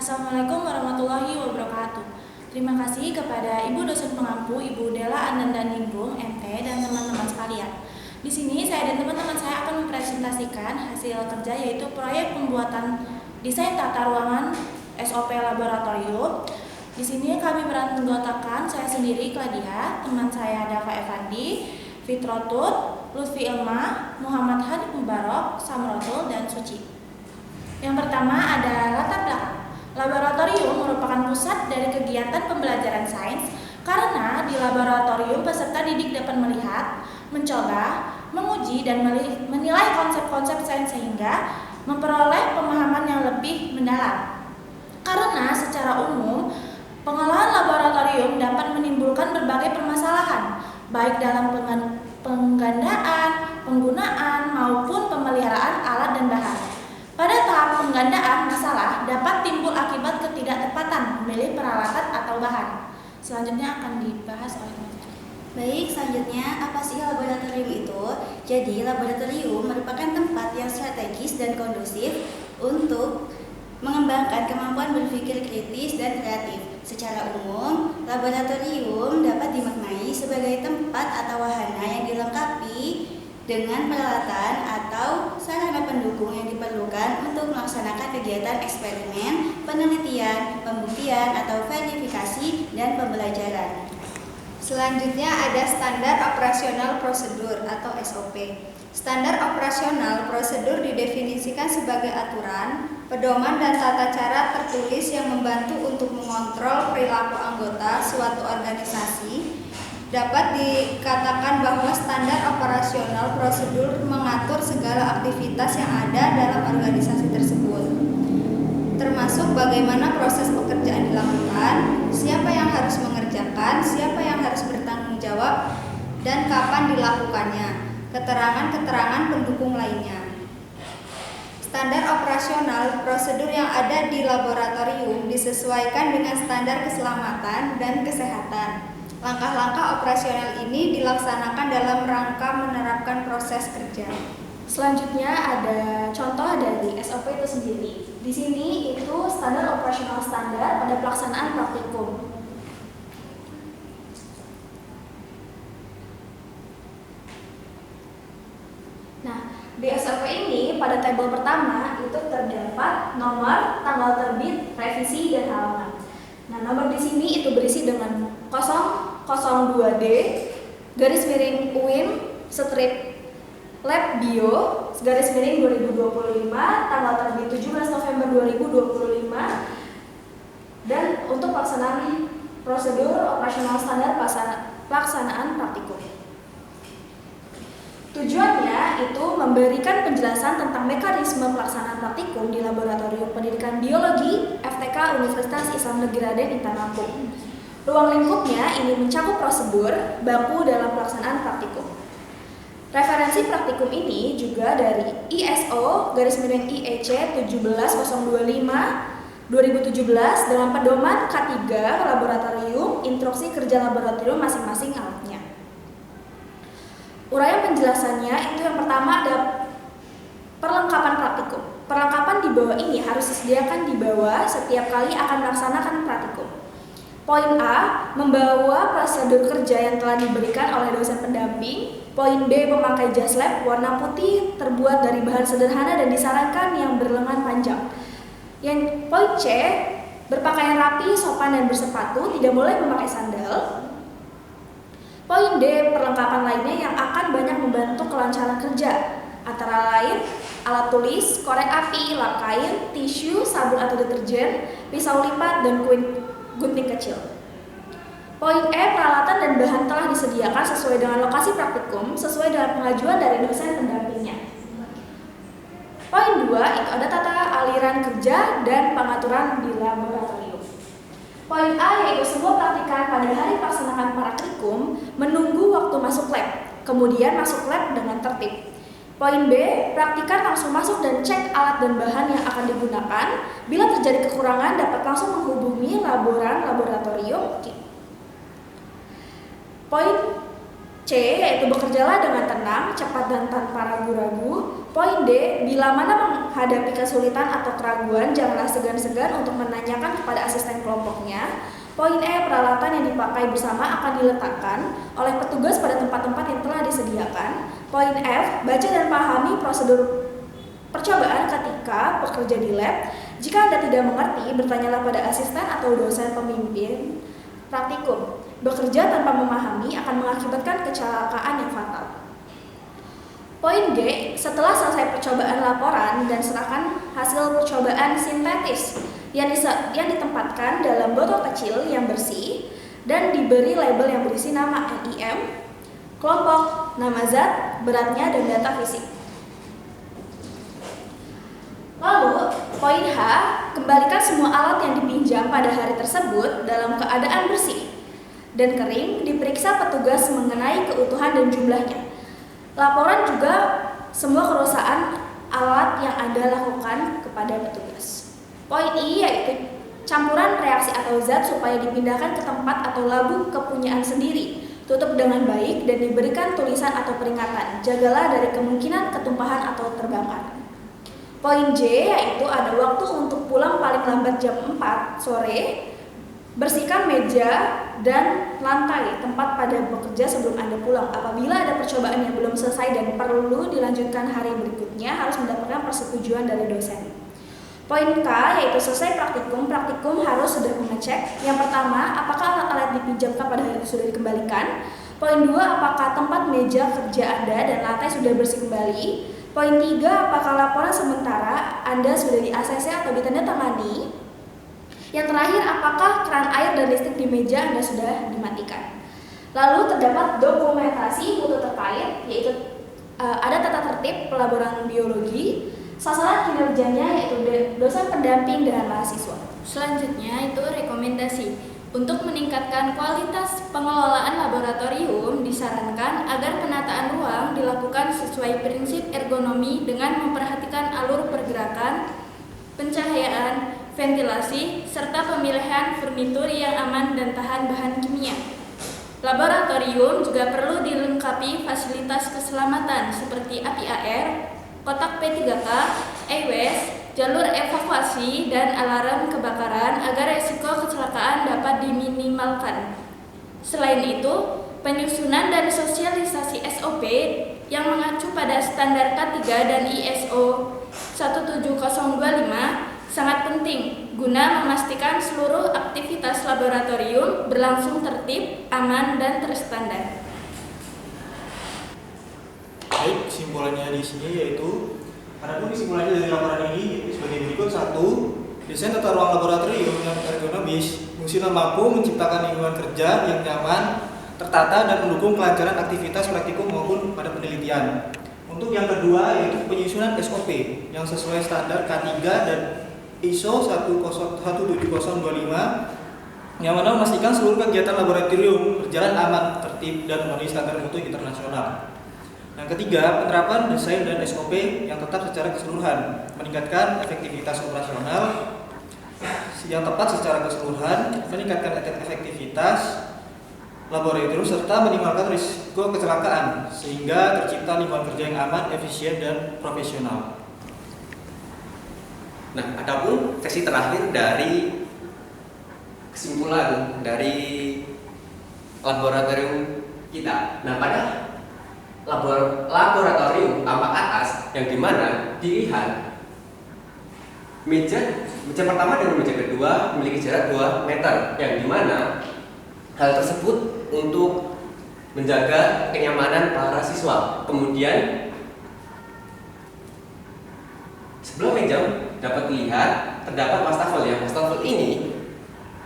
Assalamualaikum warahmatullahi wabarakatuh. Terima kasih kepada Ibu dosen pengampu, Ibu Della Anandaningrum, MT, dan teman-teman sekalian. Di sini saya dan teman-teman saya akan mempresentasikan hasil kerja, yaitu proyek pembuatan desain tata ruangan SOP laboratorium. Di sini kami beranggotakan saya sendiri, Claudia, teman saya Dava Evandi, Fitrotut, Lutfi Ilma, Muhammad Hanif Mubarok, Samrotul, dan Suci. Yang pertama ada latar belakang. Laboratorium merupakan pusat dari kegiatan pembelajaran sains karena di laboratorium peserta didik dapat melihat, mencoba, menguji, dan menilai konsep-konsep sains sehingga memperoleh pemahaman yang lebih mendalam. Karena secara umum, pengelolaan laboratorium dapat menimbulkan berbagai permasalahan, baik dalam penggandaan, penggunaan, maupun pemeliharaan alat dan bahan. Pada tahap penggandaan, masalah dapat timbul akibat ketidaktepatan memilih peralatan atau bahan. Selanjutnya akan dibahas oleh teman-teman. Baik, selanjutnya apa sih laboratorium itu? Jadi, laboratorium merupakan tempat yang strategis dan kondusif untuk mengembangkan kemampuan berpikir kritis dan kreatif. Secara umum, laboratorium dapat dimaknai sebagai tempat atau wahana yang dilengkapi dengan peralatan atau sarana pendukung yang diperlukan untuk melaksanakan kegiatan eksperimen, penelitian, pembuktian atau verifikasi, dan pembelajaran. Selanjutnya ada standar operasional prosedur atau SOP. Standar operasional prosedur didefinisikan sebagai aturan, pedoman dan tata cara tertulis yang membantu untuk mengontrol perilaku anggota suatu organisasi. Dapat dikatakan bahwa standar operasional prosedur mengatur segala aktivitas yang ada dalam organisasi tersebut, termasuk bagaimana proses pekerjaan dilakukan, siapa yang harus mengerjakan, siapa yang harus bertanggung jawab, dan kapan dilakukannya, keterangan-keterangan pendukung lainnya. Standar operasional prosedur yang ada di laboratorium disesuaikan dengan standar keselamatan dan kesehatan. Langkah-langkah operasional ini dilaksanakan dalam rangka menerapkan proses kerja. Selanjutnya ada contoh dari SOP itu sendiri. Di sini itu standar operasional standar pada pelaksanaan praktikum. Nah, di SOP ini pada tabel pertama itu terdapat nomor, tanggal terbit, revisi, dan halaman. Nah, nomor di sini itu berisi dengan 002D garis miring UIN strip lab bio garis miring 2025 tanggal terbit 17 November 2025, dan untuk pelaksanaan prosedur operasional standar pelaksanaan praktikum. Tujuannya itu memberikan penjelasan tentang mekanisme pelaksanaan praktikum di Laboratorium Pendidikan Biologi FTK Universitas Islam Negeri Raden Intan Lampung. Ruang lingkupnya ini mencakup prosedur baku dalam pelaksanaan praktikum. Referensi praktikum ini juga dari ISO garis miring IEC 17025 2017 dalam pedoman K3 laboratorium, instruksi kerja laboratorium masing-masing alatnya. Uraian penjelasannya itu yang pertama ada perlengkapan praktikum. Perlengkapan di bawah ini harus disediakan di bawah setiap kali akan melaksanakan praktikum. Poin A, membawa prosedur kerja yang telah diberikan oleh dosen pendamping. Poin B, memakai jas lab warna putih terbuat dari bahan sederhana dan disarankan yang berlengan panjang. Yang poin C, berpakaian rapi, sopan dan bersepatu, tidak boleh memakai sandal. Poin D, perlengkapan lainnya yang akan banyak membantu kelancaran kerja, antara lain alat tulis, korek api, lap kain, tisu, sabun atau deterjen, pisau lipat, dan gunting kecil. Poin E, peralatan dan bahan telah disediakan sesuai dengan lokasi praktikum, sesuai dengan pengajuan dari dosen pendampingnya. Poin 2, itu ada tata aliran kerja dan pengaturan di laboratorium. Poin A, yaitu semua praktikan pada hari pelaksanaan praktikum menunggu waktu masuk lab, kemudian masuk lab dengan tertib. Poin B, praktikan langsung masuk dan cek alat dan bahan yang akan digunakan. Bila terjadi kekurangan, dapat langsung menghubungi laboratorium. Poin C. Yaitu bekerjalah dengan tenang, cepat dan tanpa ragu-ragu. Poin D. Bila mana menghadapi kesulitan atau keraguan, janganlah segan-segan untuk menanyakan kepada asisten kelompoknya. Poin E. Peralatan yang dipakai bersama akan diletakkan oleh petugas pada tempat-tempat yang telah disediakan. Poin F. Baca dan pahami prosedur percobaan ketika bekerja di lab. Jika Anda tidak mengerti, bertanyalah pada asisten atau dosen pembimbing praktikum. Bekerja tanpa memahami akan mengakibatkan kecelakaan yang fatal. Poin G. Setelah selesai percobaan laporan dan serahkan hasil percobaan sintetis yang ditempatkan dalam botol kecil yang bersih dan diberi label yang berisi nama NIM, kelompok, nama zat, beratnya, dan data fisik. Lalu, poin H, kembalikan semua alat yang dipinjam pada hari tersebut dalam keadaan bersih dan kering, diperiksa petugas mengenai keutuhan dan jumlahnya. Laporan juga semua kerusakan alat yang Anda lakukan kepada petugas. Poin I yaitu campuran reaksi atau zat supaya dipindahkan ke tempat atau labung kepunyaan sendiri. Tutup dengan baik dan diberikan tulisan atau peringatan. Jagalah dari kemungkinan ketumpahan atau terbakar. Poin J yaitu ada waktu untuk pulang paling lambat jam 4 sore. Bersihkan meja dan lantai tempat pada bekerja sebelum Anda pulang. Apabila ada percobaan yang belum selesai dan perlu dilanjutkan hari berikutnya, harus mendapatkan persetujuan dari dosen. Poin K yaitu selesai praktikum. Praktikum harus sudah mengecek. Yang pertama, apakah alat-alat dipinjamkan pada hari itu sudah dikembalikan. Poin 2, apakah tempat meja kerja Anda dan lantai sudah bersih kembali. Poin 3, apakah laporan sementara Anda sudah di-ACC atau ditandatangani. Yang terakhir, apakah keran air dan listrik di meja Anda sudah dimatikan. Lalu terdapat dokumentasi mutu terkait, yaitu ada tata tertib pelaporan biologi, sasaran kinerjanya yaitu dosen pendamping dan mahasiswa. Selanjutnya itu rekomendasi. Untuk meningkatkan kualitas pengelolaan laboratorium, disarankan agar penataan ruang dilakukan sesuai prinsip ergonomi dengan memperhatikan alur pergerakan, pencahayaan, ventilasi, serta pemilihan furnitur yang aman dan tahan bahan kimia. Laboratorium juga perlu dilengkapi fasilitas keselamatan seperti api AR, kotak P3K, EWS, jalur evakuasi, dan alarm kebakaran agar resiko kecelakaan dapat diminimalkan. Selain itu, penyusunan dan sosialisasi SOP yang mengacu pada standar K3 dan ISO 17025 sangat penting guna memastikan seluruh aktivitas laboratorium berlangsung tertib, aman, dan terstandar. Baik, kesimpulannya di sini yaitu adapun kesimpulannya dari laporan ini yaitu sebagai berikut. 1. Desain tata ruang laboratorium yang ergonomis, fungsional, mampu menciptakan lingkungan kerja yang nyaman, tertata, dan mendukung kelancaran aktivitas praktikum maupun pada penelitian. Untuk yang kedua yaitu penyusunan SOP yang sesuai standar K3 dan ISO 17025 yang mana memastikan seluruh kegiatan laboratorium berjalan aman, tertib, dan memenuhi standar mutu internasional. Yang ketiga, penerapan desain dan SOP yang tetap secara keseluruhan, meningkatkan efektivitas operasional yang tepat secara keseluruhan, meningkatkan efektivitas laboratorium serta minimalkan risiko kecelakaan sehingga tercipta lingkungan kerja yang aman, efisien, dan profesional. Nah, adapun sesi terakhir dari kesimpulan dari laboratorium kita. Nah, pada laboratorium tampak atas yang dimana dilihat meja pertama dan meja kedua memiliki jarak 2 meter, yang dimana hal tersebut untuk menjaga kenyamanan para siswa. Kemudian sebelah meja dapat dilihat terdapat wastafel. Yang wastafel ini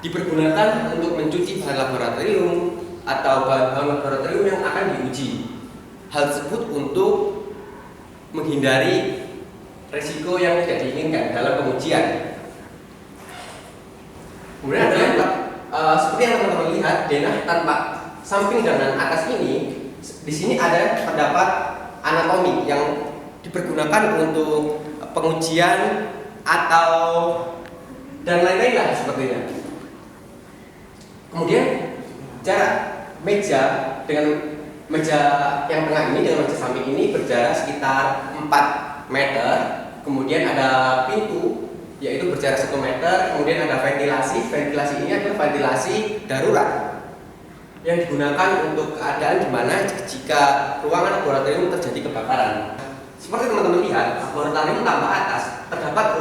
dipergunakan untuk mencuci bahan laboratorium atau bahan laboratorium yang akan diuji. Hal tersebut untuk menghindari risiko yang tidak diinginkan dalam pengujian. Kemudian ada yang seperti yang teman-teman lihat, denah tanpa samping dan atas ini, di sini ada terdapat anatomi yang dipergunakan untuk pengujian atau dan lain-lain lah sepertinya. Kemudian jarak meja dengan Meja yang tengah ini dengan meja samping ini berjarak sekitar 4 meter. Kemudian ada pintu yaitu berjarak 1 meter. Kemudian ada ventilasi. Ventilasi ini adalah ventilasi darurat yang digunakan untuk keadaan di mana jika ruangan laboratorium terjadi kebakaran. Seperti teman-teman lihat, laboratorium tampak atas terdapat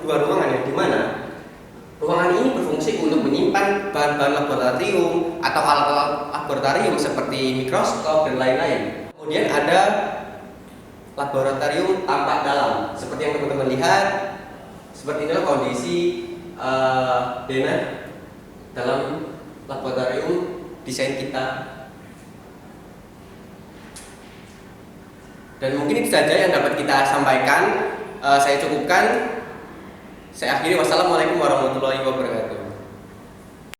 dua ruangan yang di mana ruangan ini berfungsi untuk menyimpan bahan-bahan laboratorium atau alat-alat laboratorium seperti mikroskop dan lain-lain. Kemudian ada laboratorium tampak dalam. Seperti yang teman-teman lihat, seperti inilah kondisi Dena dalam laboratorium desain kita. Dan mungkin itu saja yang dapat kita sampaikan. Saya cukupkan. Saya akhiri. Wassalamualaikum warahmatullahi wabarakatuh.